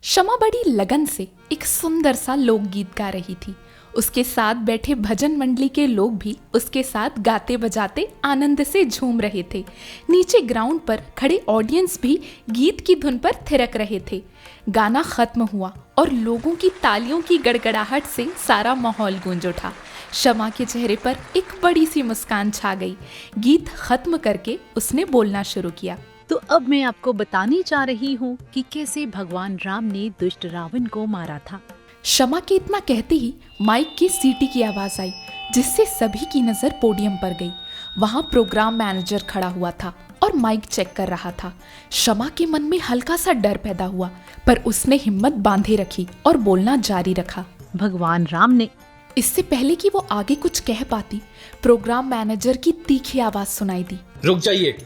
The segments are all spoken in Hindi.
शमा बड़ी लगन से एक सुंदर सा लोकगीत गा रही थी। उसके साथ बैठे भजन मंडली के लोग भी उसके साथ गाते बजाते आनंद से झूम रहे थे। नीचे ग्राउंड पर खड़े ऑडियंस भी गीत की धुन पर थिरक रहे थे। गाना खत्म हुआ और लोगों की तालियों की गड़गड़ाहट से सारा माहौल गूंज उठा। शमा के चेहरे पर एक बड़ी सी मुस्कान छा गई। गीत खत्म करके उसने बोलना शुरू किया। तो अब मैं आपको बताने जा रही हूँ कि कैसे भगवान राम ने दुष्ट रावण को मारा था। शमा के इतना कहते ही माइक की सीटी की आवाज आई, जिससे सभी की नजर पोडियम पर गई। वहां प्रोग्राम मैनेजर खड़ा हुआ था और माइक चेक कर रहा था। शमा के मन में हल्का सा डर पैदा हुआ, पर उसने हिम्मत बांधे रखी और बोलना जारी रखा। भगवान राम ने। इससे पहले कि वो आगे कुछ कह पाती, प्रोग्राम मैनेजर की तीखी आवाज सुनाई दी। रुक जाइए,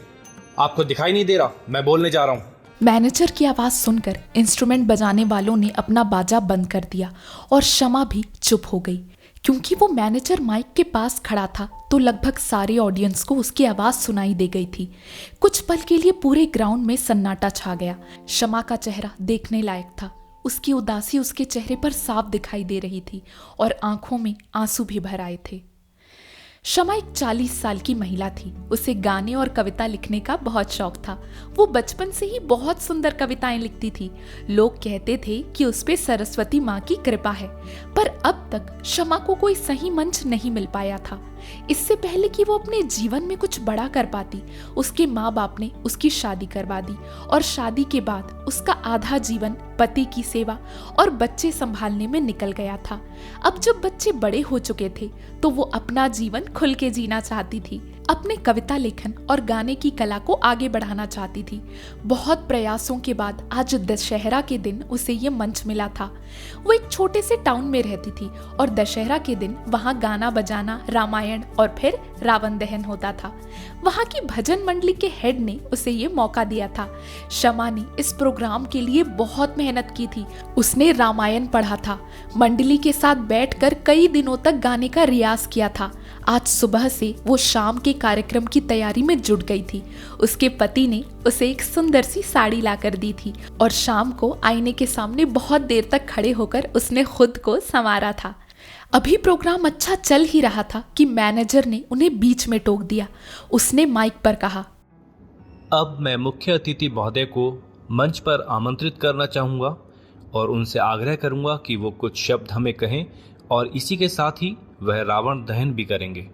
आपको दिखाई नहीं दे रहा? मैं बोलने जा रहा हूँ। मैनेजर की आवाज सुनकर इंस्ट्रूमेंट बजाने वालों ने अपना बाजा बंद कर दिया और शमा भी चुप हो गई। क्योंकि वो मैनेजर माइक के पास खड़ा था तो लगभग सारे ऑडियंस को उसकी आवाज सुनाई दे गई थी। कुछ पल के लिए पूरे ग्राउंड में सन्नाटा छा गया। शमा का चेहरा देखने लायक था। उसकी उदासी उसके चेहरे पर साफ दिखाई दे रही थी और आंखों में आंसू भी भर आए थे। शमा एक 40 साल की महिला थी। उसे गाने और कविता लिखने का बहुत शौक था। वो बचपन से ही बहुत सुंदर कविताएं लिखती थी। लोग कहते थे कि उस पे सरस्वती माँ की कृपा है, पर अब तक शमा को कोई सही मंच नहीं मिल पाया था। इससे पहले कि वो अपने जीवन में कुछ बड़ा कर पाती, उसके माँ बाप ने उसकी शादी करवा दी और शादी के बाद उसका आधा जीवन पति की सेवा और बच्चे संभालने में निकल गया था। अब जब बच्चे बड़े हो चुके थे तो वो अपना जीवन खुल के जीना चाहती थी। अपने कविता लेखन और गाने की कला को आगे बढ़ाना चाहती थी। बहुत प्रयासों के बाद आज दशहरा के दिन उसे ये मंच मिला था। वो एक छोटे से टाउन में रहती थी और दशहरा के दिन वहाँ गाना बजाना, रामायण और फिर रावण दहन होता था। वहाँ की भजन मंडली के हेड ने उसे ये मौका दिया था। शमा ने इस प्रोग्राम के लिए बहुत मेहनत की थी। उसने रामायण पढ़ा था, मंडली के साथ बैठकर कई दिनों तक गाने का रियाज किया था। आज सुबह से वो शाम के कार्यक्रम की तैयारी में जुट गई थी। उसके पति ने उसे एक सुंदर सी साड़ी लाकर दी थी और शाम को आईने के सामने बहुत देर तक खड़े होकर उसने खुद को संवारा था। अभी प्रोग्राम अच्छा चल ही रहा था कि मैनेजर ने उन्हें बीच में टोक दिया। उसने माइक पर कहा, अब मैं मुख्य अतिथि महोदय को मंच पर आमंत्रित करना चाहूँगा और उनसे आग्रह करूँगा कि वो कुछ शब्द हमें कहें और इसी के साथ ही वह रावण दहन भी करेंगे।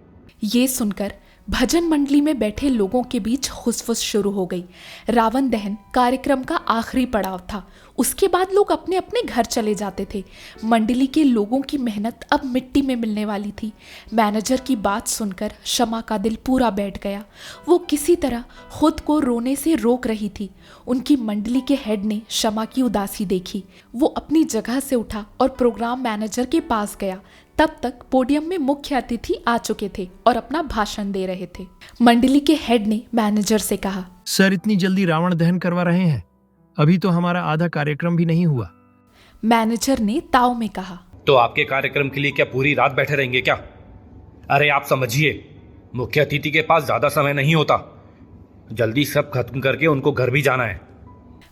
ये सुनकर भजन मंडली में बैठे लोगों के बीच खुसफुस शुरू हो गई। रावण दहन कार्यक्रम का आखिरी पड़ाव था। उसके बाद लोग अपने अपने घर चले जाते थे। मंडली के लोगों की मेहनत अब मिट्टी में मिलने वाली थी। मैनेजर की बात सुनकर शमा का दिल पूरा बैठ गया। वो किसी तरह खुद को रोने से रोक रही थी। उनकी मंडली के हेड ने शमा की उदासी देखी। वो अपनी जगह से उठा और प्रोग्राम मैनेजर के पास गया। तब तक पोडियम में मुख्य अतिथि आ चुके थे और अपना भाषण दे रहे थे। मंडली के हेड ने मैनेजर से कहा, सर, इतनी जल्दी रावण दहन करवा रहे हैं? अभी तो हमारा आधा कार्यक्रम भी नहीं हुआ। मैनेजर ने ताव में कहा, तो आपके कार्यक्रम के लिए क्या पूरी रात बैठे रहेंगे क्या? अरे आप समझिए, मुख्य अतिथि के पास ज्यादा समय नहीं होता। जल्दी सब खत्म करके उनको घर भी जाना है।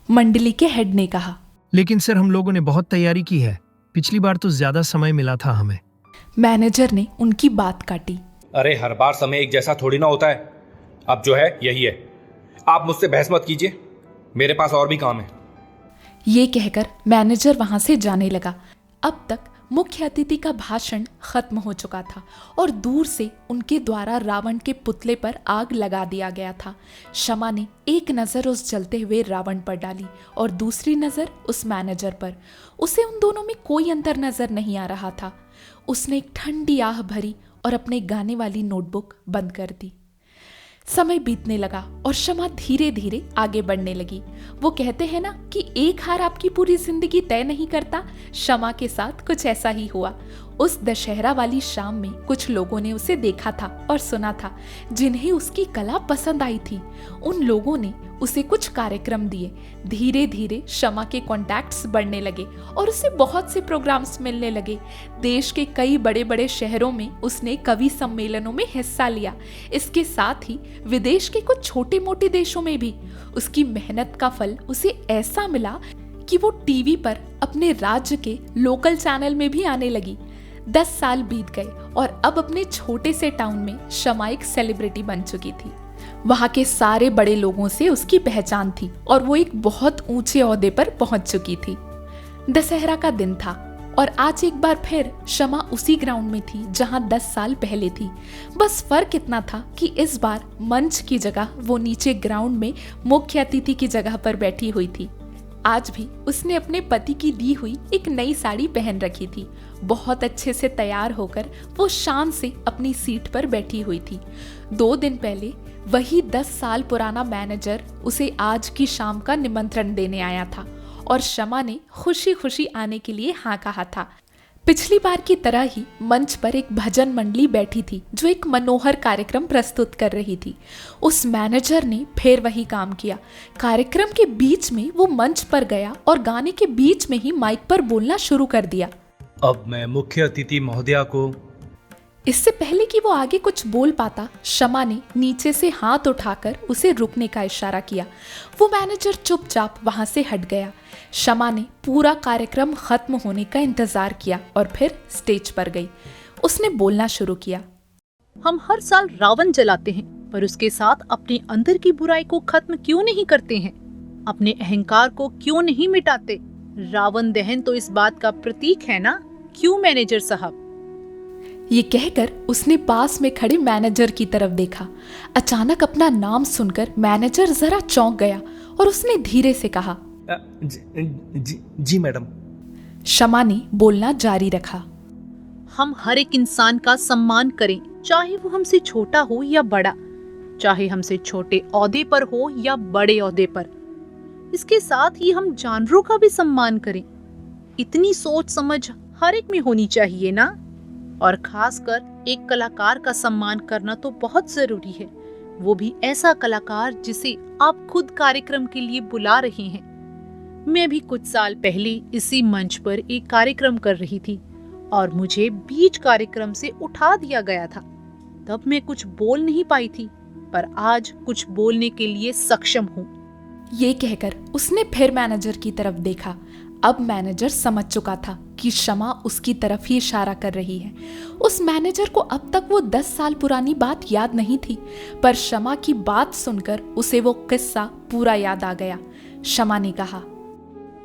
मंडली के हेड ने कहा, लेकिन सर, हम लोगों ने बहुत तैयारी की है। पिछली बार तो ज्यादा समय मिला था हमें। मैनेजर ने उनकी बात काटी। अरे हर बार समय एक जैसा थोड़ी ना होता है। अब जो है यही है। आप मुझसे बहस मत कीजिए, मेरे पास और भी काम है। ये कहकर मैनेजर वहां से जाने लगा। अब तक मुख्य अतिथि का भाषण खत्म हो चुका था और दूर से उनके द्वारा रावण के पुतले पर आग लगा दिया गया था। शमा ने एक नजर उस जलते हुए रावण पर डाली और दूसरी नजर उस मैनेजर पर। उसे उन दोनों में कोई अंतर नजर नहीं आ रहा था। उसने एक ठंडी आह भरी और अपने गाने वाली नोटबुक बंद कर दी। समय बीतने लगा और शमा धीरे धीरे आगे बढ़ने लगी। वो कहते हैं ना कि एक हार आपकी पूरी जिंदगी तय नहीं करता। शमा के साथ कुछ ऐसा ही हुआ। उस दशहरा वाली शाम में कुछ लोगों ने उसे देखा था और सुना था, जिन्हें उसकी कला पसंद आई थी। उन लोगों ने उसे कुछ कार्यक्रम दिए। धीरे धीरे शमा के कॉन्टैक्ट्स बढ़ने लगे और उसे बहुत से प्रोग्राम्स मिलने लगे। देश के कई बड़े बड़े शहरों में उसने कवि सम्मेलनों में हिस्सा लिया। इसके साथ ही विदेश के कुछ छोटे मोटे देशों में भी उसकी मेहनत का फल उसे ऐसा मिला कि वो टीवी पर अपने राज्य के लोकल चैनल में भी आने लगी। 10 साल बीत गए और अब अपने छोटे से टाउन में शमा एक सेलिब्रिटी बन चुकी थी। वहां के सारे बड़े लोगों से उसकी पहचान थी और वो एक बहुत ऊंचे ओहदे पर पहुंच चुकी थी। दशहरा का दिन था और आज एक बार फिर शमा उसी ग्राउंड में थी जहां 10 साल पहले थी। बस फर्क इतना था कि इस बार मंच की जगह वो नीचे ग्राउंड में मुख्य अतिथि की जगह पर बैठी हुई थी। आज भी उसने अपने पति की दी हुई एक नई साड़ी पहन रखी थी। बहुत अच्छे से तैयार होकर वो शान से अपनी सीट पर बैठी हुई थी। 2 दिन पहले वही 10 साल पुराना मैनेजर उसे आज की शाम का निमंत्रण देने आया था और शमा ने खुशी खुशी आने के लिए हाँ कहा था। पिछली बार की तरह ही मंच पर एक भजन मंडली बैठी थी जो एक मनोहर कार्यक्रम प्रस्तुत कर रही थी। उस मैनेजर ने फिर वही काम किया। कार्यक्रम के बीच में वो मंच पर गया और गाने के बीच में ही माइक पर बोलना शुरू कर दिया। अब मैं मुख्य अतिथि महोदया को। इससे पहले कि वो आगे कुछ बोल पाता, शमा ने नीचे से हाथ उठाकर उसे रुकने का इशारा किया। वो मैनेजर चुपचाप वहां से हट गया। शमा ने पूरा कार्यक्रम खत्म होने का इंतजार किया और फिर स्टेज पर गई। उसने बोलना शुरू किया। हम हर साल रावण जलाते हैं, पर उसके साथ अपने अंदर की बुराई को खत्म क्यों नहीं करते हैं? अपने अहंकार को क्यों नहीं मिटाते? रावण दहन तो इस बात का प्रतीक है ना? क्यों मैनेजर साहब? ये कहकर उसने पास में खड़े मैनेजर की तरफ देखा। अचानक अपना नाम सुनकर मैनेजर जरा चौंक गया और उसने धीरे से कहा, जी मैडम। शमा ने बोलना जारी रखा। हम हर एक इंसान का सम्मान करें, चाहे वो हमसे छोटा हो या बड़ा, चाहे हमसे छोटे ओहदे पर हो या बड़े ओहदे पर। इसके साथ ही हम जानवरों का भी सम्मान करें। इतनी सोच समझ हर एक में होनी चाहिए ना? और खासकर एक कलाकार का सम्मान करना तो बहुत जरूरी है, वो भी ऐसा कलाकार जिसे आप खुद कार्यक्रम के लिए बुला रहे हैं। मैं भी कुछ साल पहले इसी मंच पर एक कार्यक्रम कर रही थी और मुझे बीच कार्यक्रम से उठा दिया गया था। तब मैं कुछ बोल नहीं पाई थी, पर आज कुछ बोलने के लिए सक्षम हूँ। ये कहकर उसने फिर मैनेजर की तरफ देखा। अब मैनेजर समझ चुका था कि शमा उसकी तरफ ही इशारा कर रही है। उस मैनेजर को अब तक वो 10 साल पुरानी बात याद नहीं थी, पर शमा की बात सुनकर उसे वो किस्सा पूरा याद आ गया। शमा ने कहा,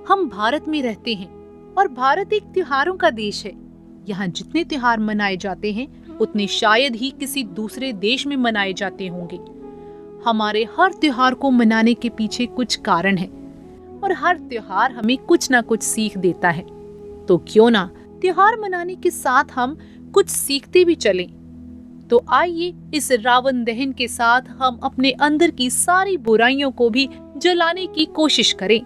हम भारत में रहते हैं और भारत एक त्योहारों का देश है। यहाँ जितने त्योहार मनाए जाते हैं उतने शायद ही किसी दूसरे देश में मनाए जाते होंगे। हमारे हर त्योहार को मनाने के पीछे कुछ कारण है और हर त्योहार हमें कुछ ना कुछ सीख देता है। तो क्यों ना त्योहार मनाने के साथ हम कुछ सीखते भी चलें। तो आइए इस रावण दहन के साथ हम अपने अंदर की सारी बुराइयों को भी जलाने की कोशिश करें।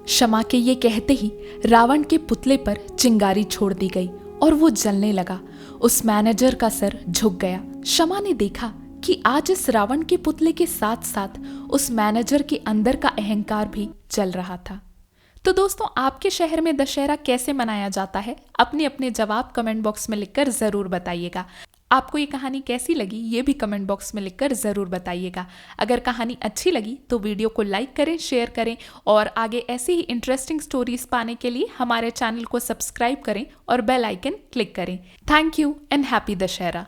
शमा के ये कहते ही रावण के पुतले पर चिंगारी छोड़ दी गई और वो जलने लगा। उस मैनेजर का सर झुक गया। शमा ने देखा कि आज इस रावण के पुतले के साथ साथ उस मैनेजर के अंदर का अहंकार भी जल रहा था। तो दोस्तों, आपके शहर में दशहरा कैसे मनाया जाता है? अपने अपने जवाब कमेंट बॉक्स में लिखकर ज़रूर बताइएगा। आपको ये कहानी कैसी लगी ये भी कमेंट बॉक्स में लिखकर ज़रूर बताइएगा। अगर कहानी अच्छी लगी तो वीडियो को लाइक करें, शेयर करें और आगे ऐसी ही इंटरेस्टिंग स्टोरीज पाने के लिए हमारे चैनल को सब्सक्राइब करें और बेल आइकन क्लिक करें। Thank you and happy Dussehra.